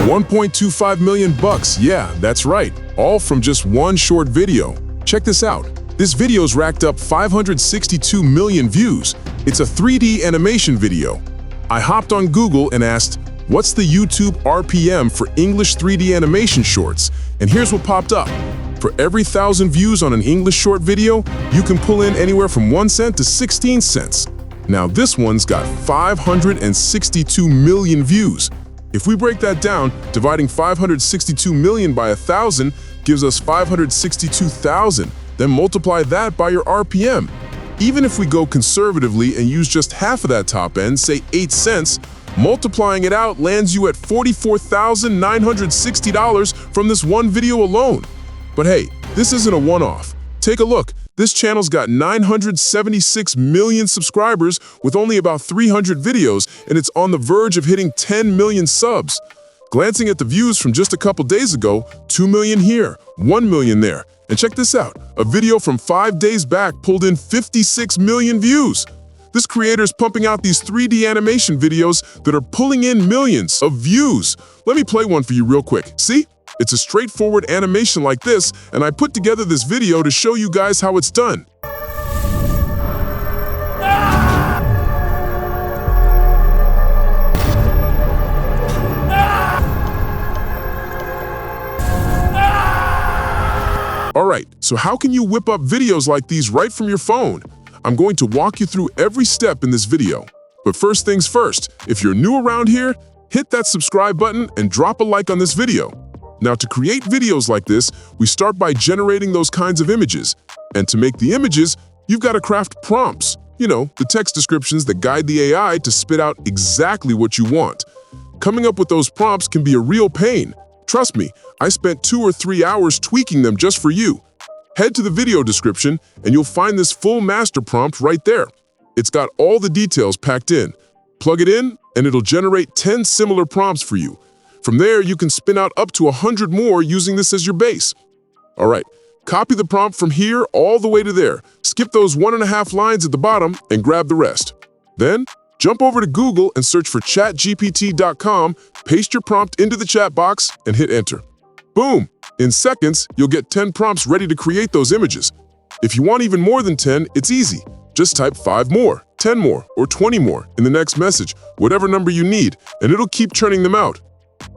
1.25 million bucks, yeah, that's right, all from just one short video. Check this out. This video's racked up 562 million views. It's a 3D animation video. I hopped on Google and asked, what's the YouTube RPM for English 3D animation shorts? And here's what popped up. For every 1,000 views on an English short video, you can pull in anywhere from 1 cent to 16 cents. Now this one's got 562 million views. If we break that down, dividing 562 million by 1,000 gives us 562,000. Then multiply that by your RPM. Even if we go conservatively and use just half of that top end, say 8 cents, multiplying it out lands you at $44,960 from this one video alone. But hey, this isn't a one-off. Take a look. This channel's got 976 million subscribers with only about 300 videos, and it's on the verge of hitting 10 million subs. Glancing at the views from just a couple days ago, 2 million here, 1 million there. And check this out, a video from 5 days back pulled in 56 million views. This creator's pumping out these 3D animation videos that are pulling in millions of views. Let me play one for you real quick. See? It's a straightforward animation like this, and I put together this video to show you guys how it's done. Alright, so how can you whip up videos like these right from your phone? I'm going to walk you through every step in this video. But first things first, if you're new around here, hit that subscribe button and drop a like on this video. Now to create videos like this, we start by generating those kinds of images. And to make the images, you've got to craft prompts. You know, the text descriptions that guide the AI to spit out exactly what you want. Coming up with those prompts can be a real pain. Trust me, I spent 2 or 3 hours tweaking them just for you. Head to the video description and you'll find this full master prompt right there. It's got all the details packed in. Plug it in and it'll generate 10 similar prompts for you. From there, you can spin out up to 100 more using this as your base. All right, copy the prompt from here all the way to there. Skip those 1.5 lines at the bottom and grab the rest. Then, jump over to Google and search for chatgpt.com, paste your prompt into the chat box, and hit enter. Boom! In seconds, you'll get 10 prompts ready to create those images. If you want even more than 10, it's easy. Just type 5 more, 10 more, or 20 more in the next message, whatever number you need, and it'll keep churning them out.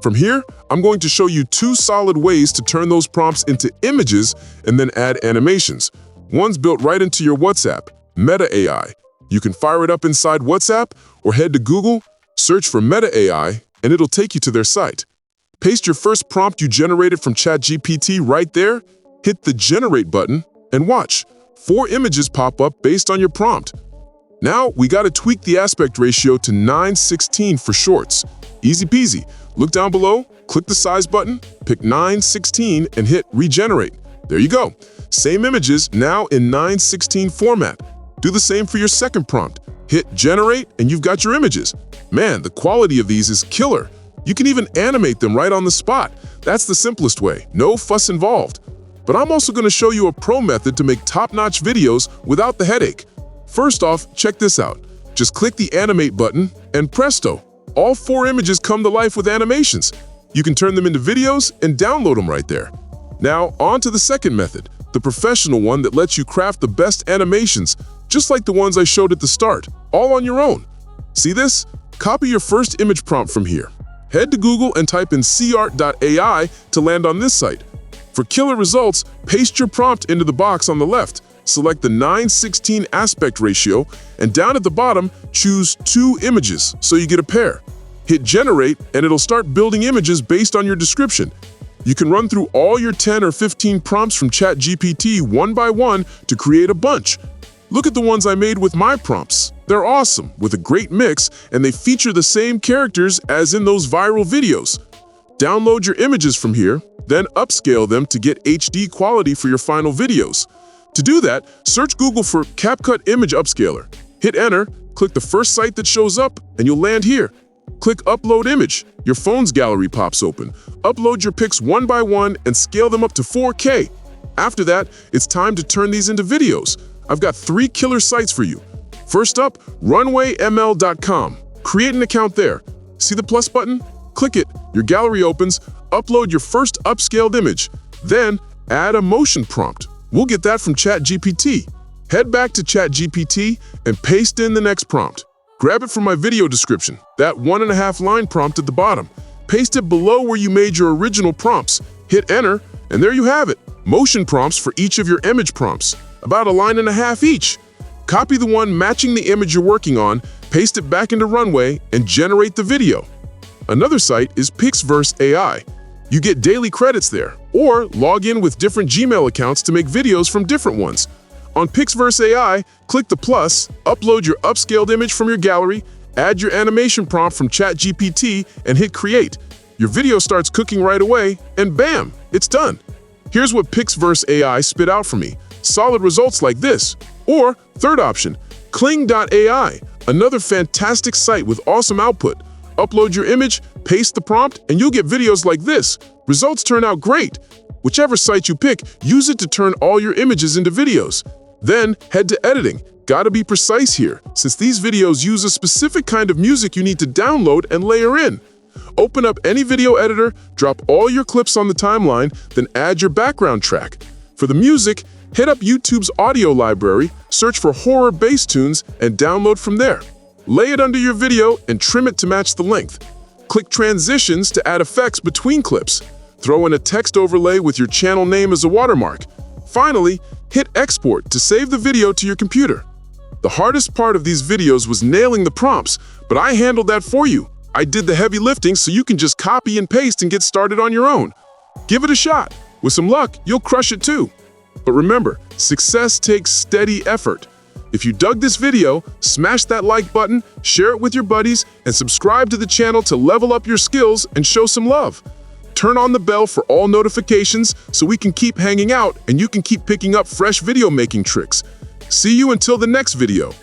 From here, I'm going to show you 2 solid ways to turn those prompts into images and then add animations. One's built right into your WhatsApp, Meta AI. You can fire it up inside WhatsApp or head to Google, search for Meta AI, and it'll take you to their site. Paste your first prompt you generated from ChatGPT right there, hit the Generate button, and watch. 4 images pop up based on your prompt. Now, we gotta tweak the aspect ratio to 9:16 for shorts. Easy peasy. Look down below, click the size button, pick 9:16, and hit Regenerate. There you go. Same images, now in 9:16 format. Do the same for your second prompt. Hit Generate, and you've got your images. Man, the quality of these is killer. You can even animate them right on the spot. That's the simplest way, no fuss involved. But I'm also going to show you a pro method to make top-notch videos without the headache. First off, check this out. Just click the Animate button, and presto, all 4 images come to life with animations. You can turn them into videos and download them right there. Now, on to the second method, the professional one that lets you craft the best animations, just like the ones I showed at the start, all on your own. See this? Copy your first image prompt from here. Head to Google and type in cart.ai to land on this site. For killer results, paste your prompt into the box on the left, select the 9:16 aspect ratio, and down at the bottom, choose 2 images so you get a pair. Hit Generate, and it'll start building images based on your description. You can run through all your 10 or 15 prompts from ChatGPT one by one to create a bunch. Look at the ones I made with my prompts. They're awesome, with a great mix, and they feature the same characters as in those viral videos. Download your images from here, then upscale them to get HD quality for your final videos. To do that, search Google for CapCut Image Upscaler. Hit Enter, click the first site that shows up, and you'll land here. Click Upload Image. Your phone's gallery pops open. Upload your pics one by one and scale them up to 4K. After that, it's time to turn these into videos. I've got 3 killer sites for you. First up, runwayml.com. Create an account there. See the plus button? Click it, your gallery opens, upload your first upscaled image. Then, add a motion prompt. We'll get that from ChatGPT. Head back to ChatGPT and paste in the next prompt. Grab it from my video description, that 1.5-line prompt at the bottom. Paste it below where you made your original prompts. Hit enter, and there you have it. Motion prompts for each of your image prompts, about 1.5 lines each. Copy the one matching the image you're working on, paste it back into Runway, and generate the video. Another site is Pixverse AI. You get daily credits there, or log in with different Gmail accounts to make videos from different ones. On Pixverse AI, click the plus, upload your upscaled image from your gallery, add your animation prompt from ChatGPT, and hit create. Your video starts cooking right away, and bam, it's done. Here's what Pixverse AI spit out for me. Solid results like this. Or, third option, Kling.ai, another fantastic site with awesome output. Upload your image, paste the prompt, and you'll get videos like this. Results turn out great. Whichever site you pick, use it to turn all your images into videos. Then, head to editing. Gotta be precise here, since these videos use a specific kind of music you need to download and layer in. Open up any video editor, drop all your clips on the timeline, then add your background track. For the music, hit up YouTube's audio library, search for horror bass tunes, and download from there. Lay it under your video and trim it to match the length. Click transitions to add effects between clips. Throw in a text overlay with your channel name as a watermark. Finally, hit export to save the video to your computer. The hardest part of these videos was nailing the prompts, but I handled that for you. I did the heavy lifting so you can just copy and paste and get started on your own. Give it a shot. With some luck, you'll crush it too. But remember, success takes steady effort. If you dug this video, smash that like button, share it with your buddies, and subscribe to the channel to level up your skills and show some love. Turn on the bell for all notifications so we can keep hanging out and you can keep picking up fresh video making tricks. See you until the next video.